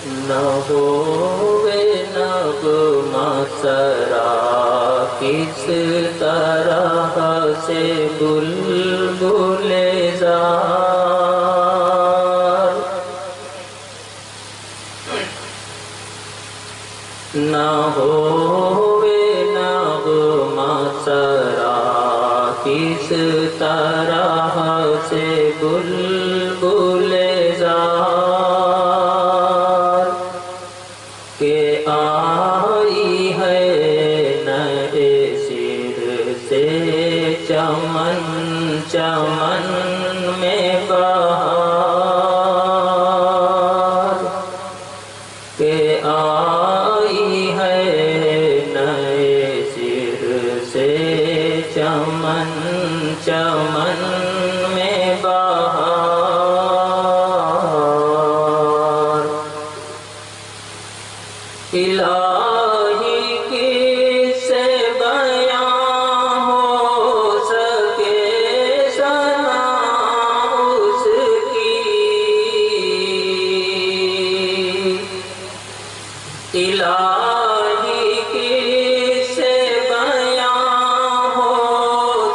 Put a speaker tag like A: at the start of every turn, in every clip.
A: نہ ہووے نغمہ سرا کس طرح سے بلبل زار، نہ ہووے نغمہ سرا کس طرح سے بلبل زار، کہ آئی ہے نئے سر سے چمن چمن میں بہار، کہ آئی ہے نئے سر سے چمن چمن میں بہار، الہی کس سے بیاں ہو سکے ثنا اس کی، الہی کس سے بیاں ہو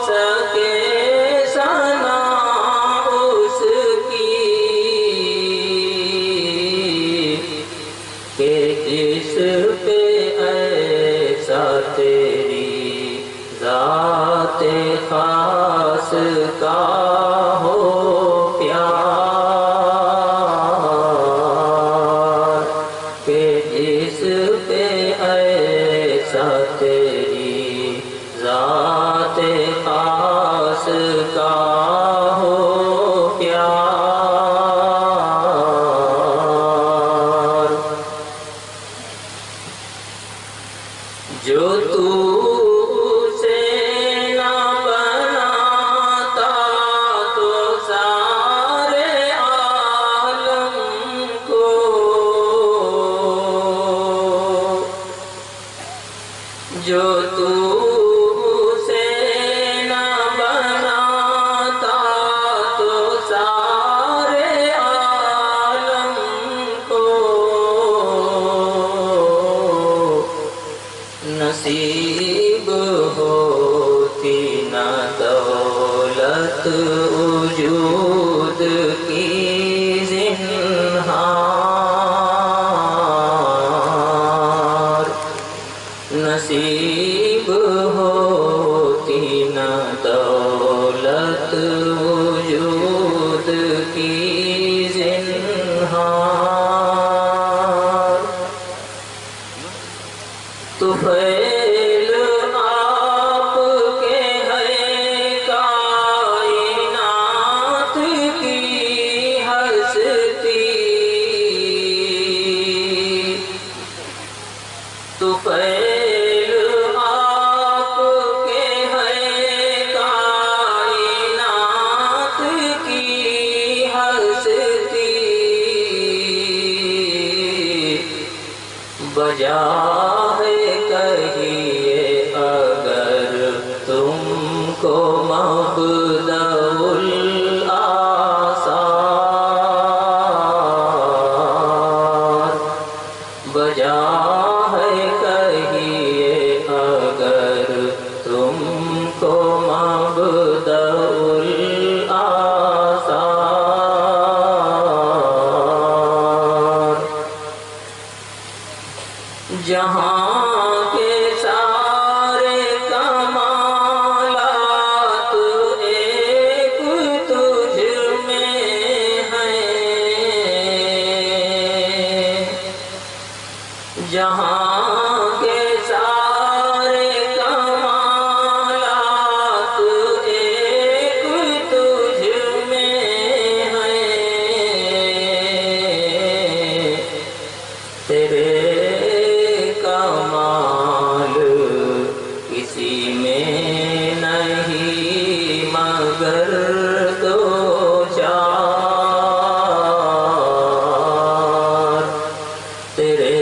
A: سکے ثنا اس کی، کہ جس پہ ایسا تیری ذات خاص کا ہو پیار، کہ جس پہ ایسا تیری ذات خاص کا ہو پیار، جو تو سے نہ بناتا تو سارے عالم کو، جو تو سے نہ بناتا تو سارے عالم کو، نصیب ہوتی نہ دولت وجود کی زنہار، نصیب ہوتی نہ دولت وجود کی زنہار، طفیل آپ کے ہے کائنات کی ہستی، طفیل آپ کے ہے کائنات کی ہستی، بجا ہے کہیے اگر تم کو مبدأ الآثار، بجا ہے کہیے اگر تم کو مبدأ الآثار، جہاں کے سارے کمالات ایک تجھ میں ہیں، جہاں کے سارے کمالات ایک تجھ میں ہیں، تیرے کمال کسی میں نہیں مگر دو چار، تیرے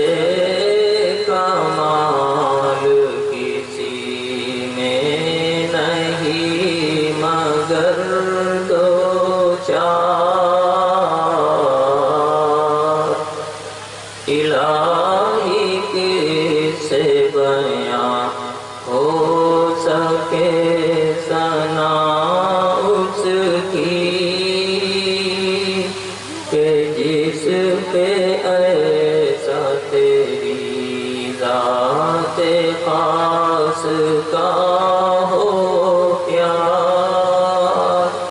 A: کمال کسی میں نہیں مگر دو چار، الہی کس سے بیاں ہو سکے ثنا اس کی کہ جس پہ ایسا تیری ذات خاص کا